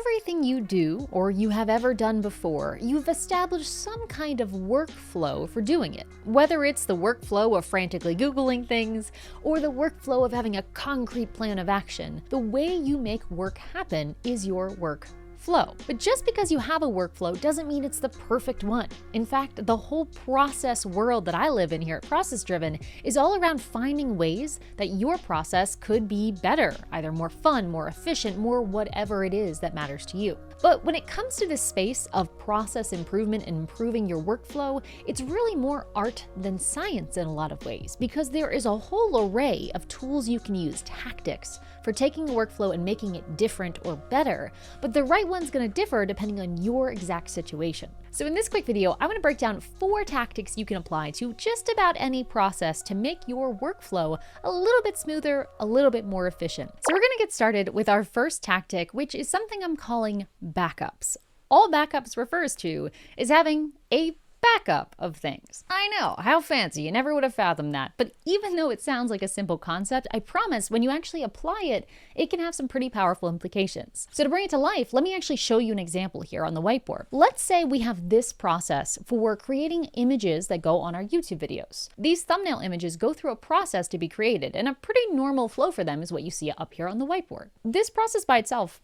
everything you do or you have ever done before, you've established some kind of workflow for doing it. Whether it's the workflow of frantically Googling things or the workflow of having a concrete plan of action, the way you make work happen is your workflow. But just because you have a workflow doesn't mean it's the perfect one. In fact, the whole process world that I live in here at ProcessDriven is all around finding ways that your process could be better, either more fun, more efficient, more whatever it is that matters to you. But when it comes to this space of process improvement and improving your workflow, it's really more art than science in a lot of ways, because there is a whole array of tools you can use, tactics, for taking a workflow and making it different or better, but the right one's gonna differ depending on your exact situation. So in this quick video, I wanna break down 4 tactics you can apply to just about any process to make your workflow a little bit smoother, a little bit more efficient. So we're gonna get started with our first tactic, which is something I'm calling backups. All backups refers to is having a backup of things. I know, how fancy, you never would have fathomed that. But even though it sounds like a simple concept, I promise when you actually apply it, it can have some pretty powerful implications. So to bring it to life, let me actually show you an example here on the whiteboard. Let's say we have this process for creating images that go on our YouTube videos. These thumbnail images go through a process to be created, and a pretty normal flow for them is what you see up here on the whiteboard. This process by itself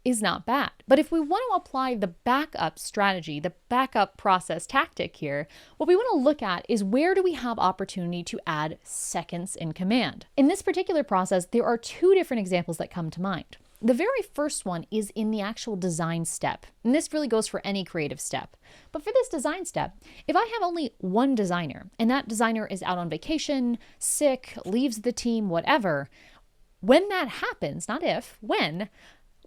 is not bad. But if we want to apply the backup strategy, the backup process tactic here, what we want to look at is where do we have opportunity to add seconds in command. In this particular process, there are 2 different examples that come to mind. The very first one is in the actual design step, and this really goes for any creative step. But for this design step, if I have only one designer, and that designer is out on vacation, sick, leaves the team, whatever, when that happens, not if, when,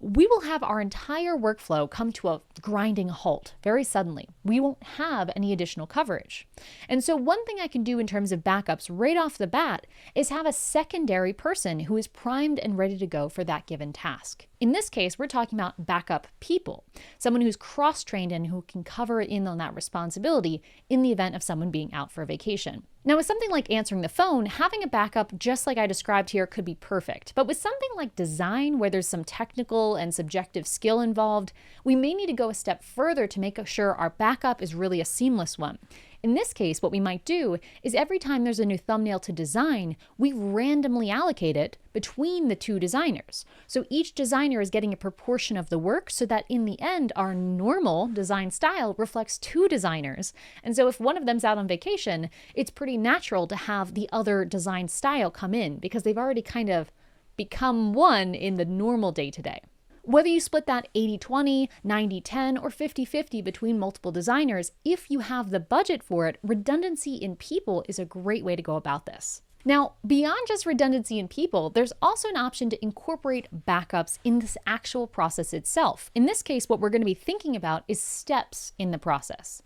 we will have our entire workflow come to a grinding halt very suddenly. We won't have any additional coverage. And so one thing I can do in terms of backups right off the bat is have a secondary person who is primed and ready to go for that given task. In this case, we're talking about backup people, someone who's cross-trained and who can cover in on that responsibility in the event of someone being out for vacation. Now, with something like answering the phone, having a backup just like I described here could be perfect. But with something like design, where there's some technical and subjective skill involved, we may need to go a step further to make sure our backup is really a seamless one. In this case, what we might do is every time there's a new thumbnail to design, we randomly allocate it between the 2 designers. So each designer is getting a proportion of the work so that in the end, our normal design style reflects 2 designers. And so if one of them's out on vacation, it's pretty natural to have the other design style come in because they've already kind of become one in the normal day-to-day. Whether you split that 80-20, 90-10, or 50-50 between multiple designers, if you have the budget for it, redundancy in people is a great way to go about this. Now, beyond just redundancy in people, there's also an option to incorporate backups in this actual process itself. In this case, what we're going to be thinking about is steps in the process.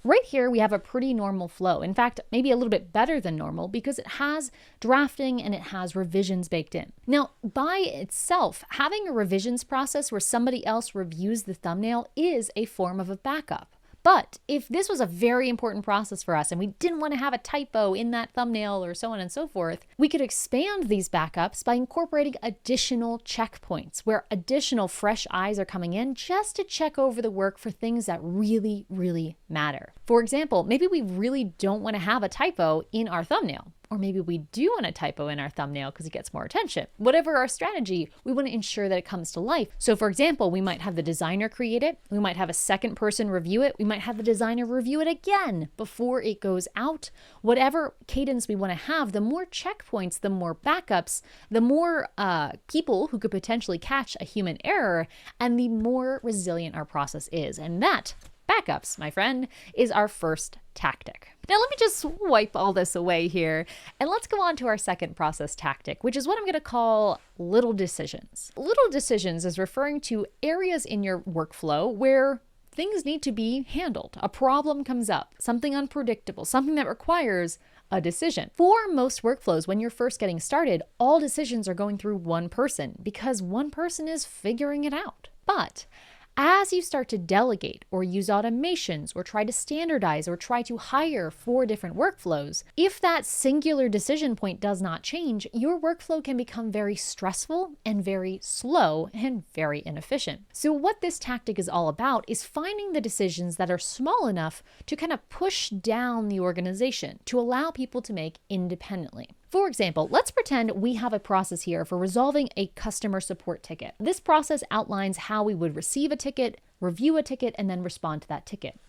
Right here, we have a pretty normal flow. In fact, maybe a little bit better than normal because it has drafting and it has revisions baked in. Now, by itself, having a revisions process where somebody else reviews the thumbnail is a form of a backup. But if this was a very important process for us and we didn't want to have a typo in that thumbnail or so on and so forth, we could expand these backups by incorporating additional checkpoints where additional fresh eyes are coming in just to check over the work for things that really, really matter. For example, maybe we really don't want to have a typo in our thumbnail. Or maybe we do want a typo in our thumbnail because it gets more attention. Whatever our strategy, we want to ensure that it comes to life. So for example, we might have the designer create it. We might have a second person review it. We might have the designer review it again before it goes out. Whatever cadence we want to have, the more checkpoints, the more backups, the more people who could potentially catch a human error, and the more resilient our process is. And that, backups, my friend, is our first tactic. Now let me just wipe all this away here and let's go on to our second process tactic, which is what I'm going to call little decisions. Little decisions is referring to areas in your workflow where things need to be handled. A problem comes up, something unpredictable, something that requires a decision. For most workflows, when you're first getting started, all decisions are going through one person because one person is figuring it out. But As you start to delegate or use automations or try to standardize or try to hire for different workflows, if that singular decision point does not change, your workflow can become very stressful and very slow and very inefficient. So what this tactic is all about is finding the decisions that are small enough to kind of push down the organization to allow people to make independently. For example, let's pretend we have a process here for resolving a customer support ticket. This process outlines how we would receive a ticket, review a ticket, and then respond to that ticket.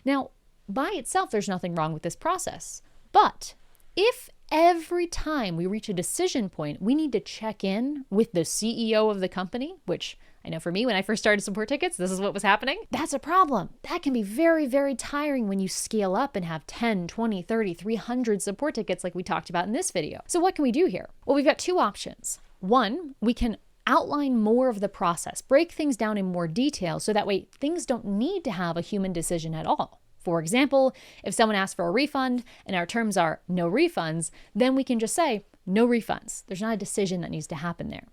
Now, by itself, there's nothing wrong with this process. But if every time we reach a decision point, we need to check in with the CEO of the company, which I know for me, when I first started support tickets, this is what was happening. That's a problem. That can be very, very tiring when you scale up and have 10, 20, 30, 300 support tickets like we talked about in this video. So what can we do here? Well, we've got two options. One, we can outline more of the process, break things down in more detail so that way things don't need to have a human decision at all. For example, if someone asks for a refund and our terms are no refunds, then we can just say no refunds. There's not a decision that needs to happen there.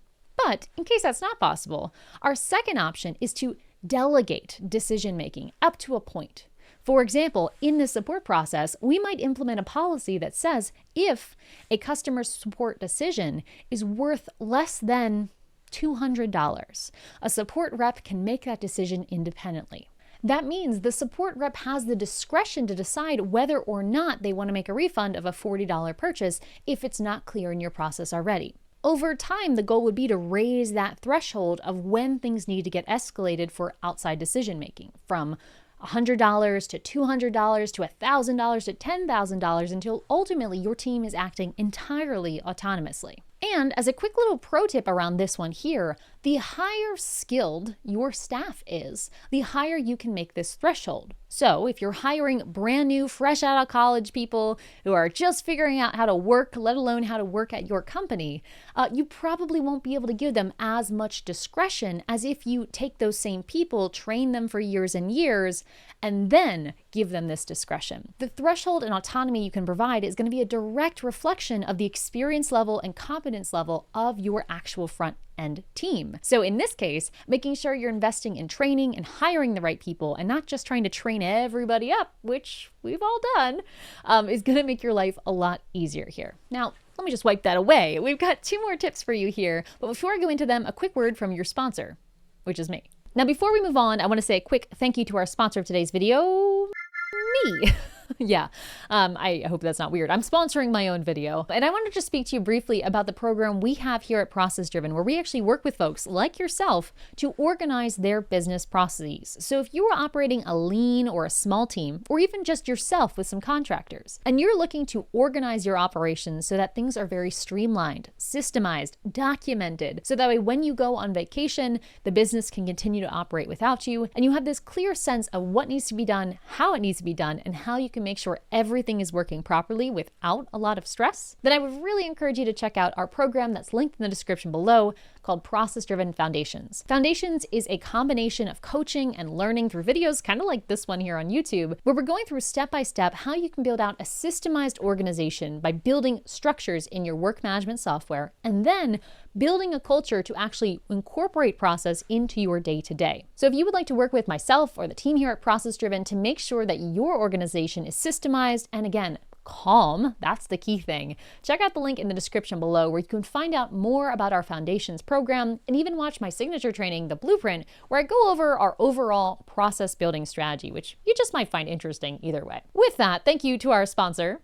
But in case that's not possible, our second option is to delegate decision-making up to a point. For example, in the support process, we might implement a policy that says if a customer support decision is worth less than $200, a support rep can make that decision independently. That means the support rep has the discretion to decide whether or not they want to make a refund of a $40 purchase if it's not clear in your process already. Over time, the goal would be to raise that threshold of when things need to get escalated for outside decision making from $100 to $200 to $1,000 to $10,000 until ultimately your team is acting entirely autonomously. And as a quick little pro tip around this one here, the higher skilled your staff is, the higher you can make this threshold. So if you're hiring brand new, fresh out of college people who are just figuring out how to work, let alone how to work at your company, you probably won't be able to give them as much discretion as if you take those same people, train them for years and years, and then give them this discretion. The threshold and autonomy you can provide is going to be a direct reflection of the experience level and competence level of your actual front end team. So in this case, making sure you're investing in training and hiring the right people and not just trying to train everybody up, which we've all done, is going to make your life a lot easier here. Now, let me just wipe that away. We've got two more tips for you here, but before I go into them, a quick word from your sponsor, which is me. Now, before we move on, I want to say a quick thank you to our sponsor of today's video, me. Yeah, I hope that's not weird. I'm sponsoring my own video. And I wanted to speak to you briefly about the program we have here at ProcessDriven, where we actually work with folks like yourself to organize their business processes. So if you are operating a lean or a small team, or even just yourself with some contractors, and you're looking to organize your operations so that things are very streamlined, systemized, documented, so that way when you go on vacation, the business can continue to operate without you, and you have this clear sense of what needs to be done, how it needs to be done, and how you can make sure everything is working properly without a lot of stress, then I would really encourage you to check out our program that's linked in the description below called ProcessDriven Foundations. Foundations is a combination of coaching and learning through videos, kind of like this one here on YouTube, where we're going through step-by-step how you can build out a systemized organization by building structures in your work management software and then building a culture to actually incorporate process into your day-to-day. So if you would like to work with myself or the team here at ProcessDriven to make sure that your organization is systemized and again, calm, that's the key thing, check out the link in the description below where you can find out more about our Foundations program and even watch my signature training, The Blueprint, where I go over our overall process building strategy, which you just might find interesting either way. With that, thank you to our sponsor,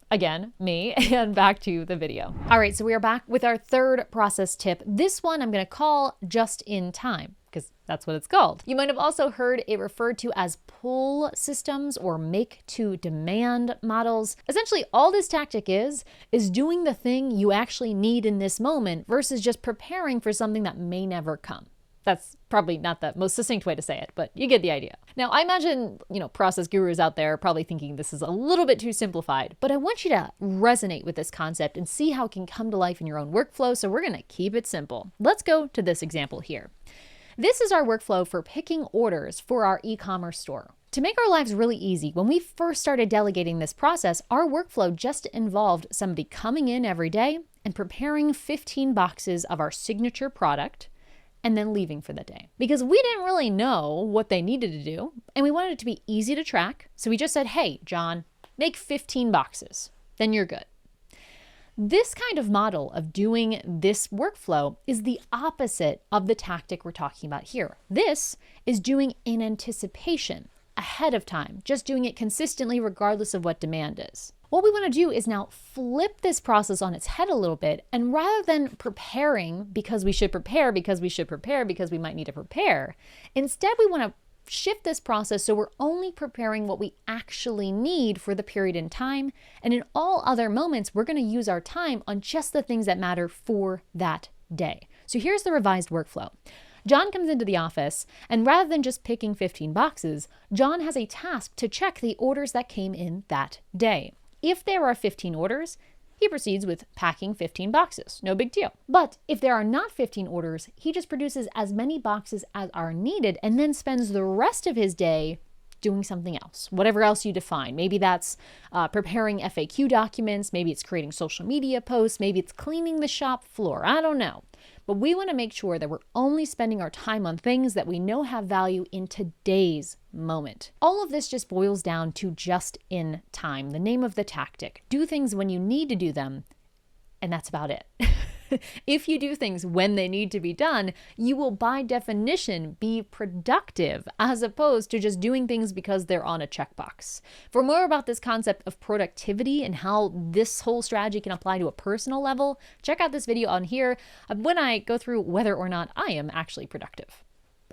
again, me, and back to the video. All right, so we are back with our third process tip. This one I'm gonna call just in time, because that's what it's called. You might have also heard it referred to as pull systems or make to demand models. Essentially, all this tactic is doing the thing you actually need in this moment versus just preparing for something that may never come. That's probably not the most succinct way to say it, but you get the idea. Now, I imagine, process gurus out there probably thinking this is a little bit too simplified, but I want you to resonate with this concept and see how it can come to life in your own workflow, so we're gonna keep it simple. Let's go to this example here. This is our workflow for picking orders for our e-commerce store. To make our lives really easy, when we first started delegating this process, our workflow just involved somebody coming in every day and preparing 15 boxes of our signature product, and then leaving for the day. Because we didn't really know what they needed to do, and we wanted it to be easy to track. So we just said, hey, John, make 15 boxes. Then you're good. This kind of model of doing this workflow is the opposite of the tactic we're talking about here. This is doing in anticipation, ahead of time, just doing it consistently regardless of what demand is. What we want to do is now flip this process on its head a little bit, and rather than preparing because we should prepare, because we should prepare, because we might need to prepare, instead we want to shift this process so we're only preparing what we actually need for the period in time, and in all other moments, we're going to use our time on just the things that matter for that day. So here's the revised workflow. John comes into the office, and rather than just picking 15 boxes, John has a task to check the orders that came in that day. If there are 15 orders, he proceeds with packing 15 boxes. No big deal. But if there are not 15 orders, he just produces as many boxes as are needed and then spends the rest of his day doing something else, whatever else you define. Maybe that's preparing FAQ documents, maybe it's creating social media posts, maybe it's cleaning the shop floor. I don't know. But we want to make sure that we're only spending our time on things that we know have value in today's moment. All of this just boils down to just in time, the name of the tactic. Do things when you need to do them, and that's about it. If you do things when they need to be done, you will by definition be productive as opposed to just doing things because they're on a checkbox. For more about this concept of productivity and how this whole strategy can apply to a personal level, check out this video on here when I go through whether or not I am actually productive.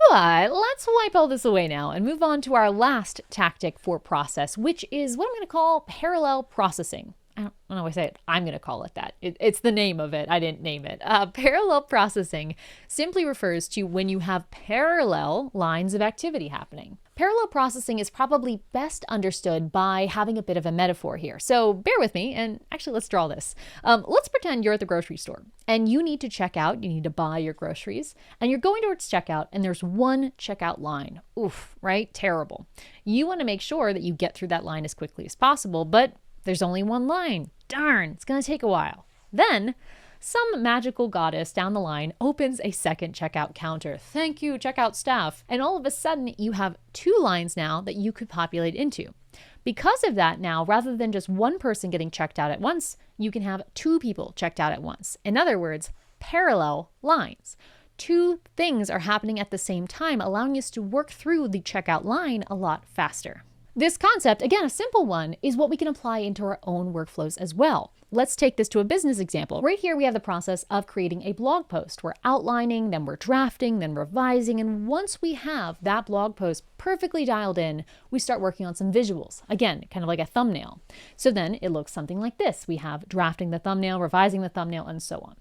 But let's wipe all this away now and move on to our last tactic for process, which is what I'm going to call parallel processing. I don't know why I say it. I'm going to call it that. It's the name of it. I didn't name it. Parallel processing simply refers to when you have parallel lines of activity happening. Parallel processing is probably best understood by having a bit of a metaphor here. So bear with me, and actually let's draw this. Let's pretend you're at the grocery store and you need to check out, you need to buy your groceries, and you're going towards checkout and there's one checkout line. Oof, right? Terrible. You want to make sure that you get through that line as quickly as possible, but there's only one line. Darn, it's going to take a while. Then some magical goddess down the line opens a second checkout counter. Thank you, checkout staff. And all of a sudden you have two lines now that you could populate into. Because of that now, rather than just one person getting checked out at once, you can have two people checked out at once. In other words, parallel lines. Two things are happening at the same time, allowing us to work through the checkout line a lot faster. This concept, again, a simple one, is what we can apply into our own workflows as well. Let's take this to a business example. Right here, we have the process of creating a blog post. We're outlining, then we're drafting, then revising. And once we have that blog post perfectly dialed in, we start working on some visuals. Again, kind of like a thumbnail. So then it looks something like this. We have drafting the thumbnail, revising the thumbnail, and so on.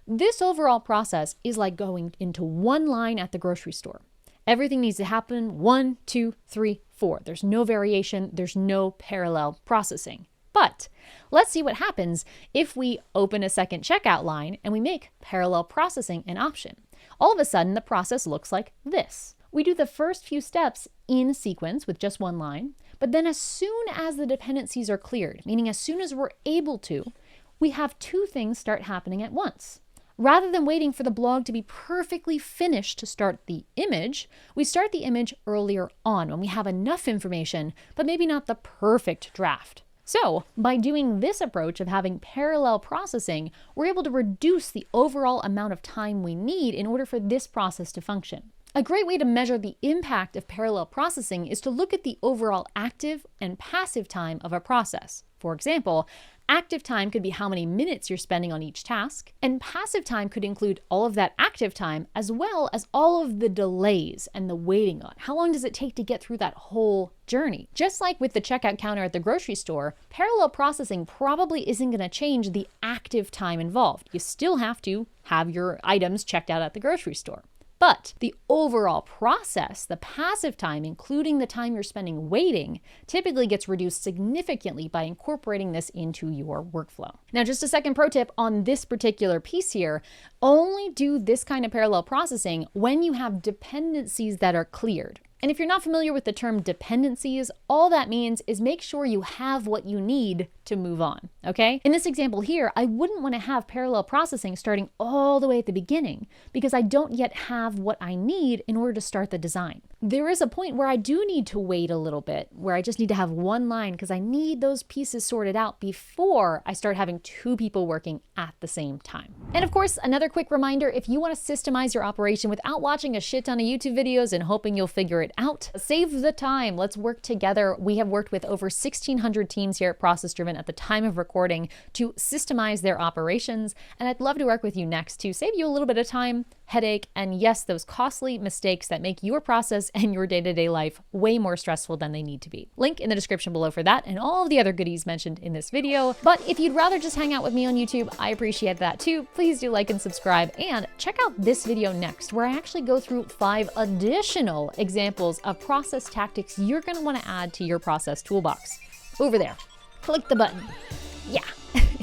This overall process is like going into one line at the grocery store. Everything needs to happen 1, 2, 3, 4. There's no variation. There's no parallel processing. But let's see what happens if we open a second checkout line and we make parallel processing an option. All of a sudden, the process looks like this. We do the first few steps in sequence with just one line, but then as soon as the dependencies are cleared, meaning as soon as we're able to, we have two things start happening at once. Rather than waiting for the blog to be perfectly finished to start the image, we start the image earlier on when we have enough information, but maybe not the perfect draft. So by doing this approach of having parallel processing, we're able to reduce the overall amount of time we need in order for this process to function. A great way to measure the impact of parallel processing is to look at the overall active and passive time of a process. For example, active time could be how many minutes you're spending on each task, and passive time could include all of that active time as well as all of the delays and the waiting on. How long does it take to get through that whole journey? Just like with the checkout counter at the grocery store, parallel processing probably isn't going to change the active time involved. You still have to have your items checked out at the grocery store. But the overall process, the passive time, including the time you're spending waiting, typically gets reduced significantly by incorporating this into your workflow. Now, just a second pro tip on this particular piece here, only do this kind of parallel processing when you have dependencies that are cleared. And if you're not familiar with the term dependencies, all that means is make sure you have what you need to move on, okay? In this example here, I wouldn't want to have parallel processing starting all the way at the beginning because I don't yet have what I need in order to start the design. There is a point where I do need to wait a little bit, where I just need to have one line because I need those pieces sorted out before I start having two people working at the same time. And of course, another quick reminder, if you want to systemize your operation without watching a shit ton of YouTube videos and hoping you'll figure it out, save the time. Let's work together. We have worked with over 1,600 teams here at ProcessDriven at the time of recording to systemize their operations. And I'd love to work with you next to save you a little bit of time, headache, and yes, those costly mistakes that make your process and your day-to-day life way more stressful than they need to be. Link in the description below for that and all of the other goodies mentioned in this video. But if you'd rather just hang out with me on YouTube, I appreciate that too. Please do like and subscribe, and check out this video next, where I actually go through 5 additional examples of process tactics you're going to want to add to your process toolbox. Over there. Click the button. Yeah.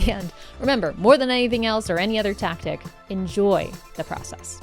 And remember, more than anything else or any other tactic, enjoy the process.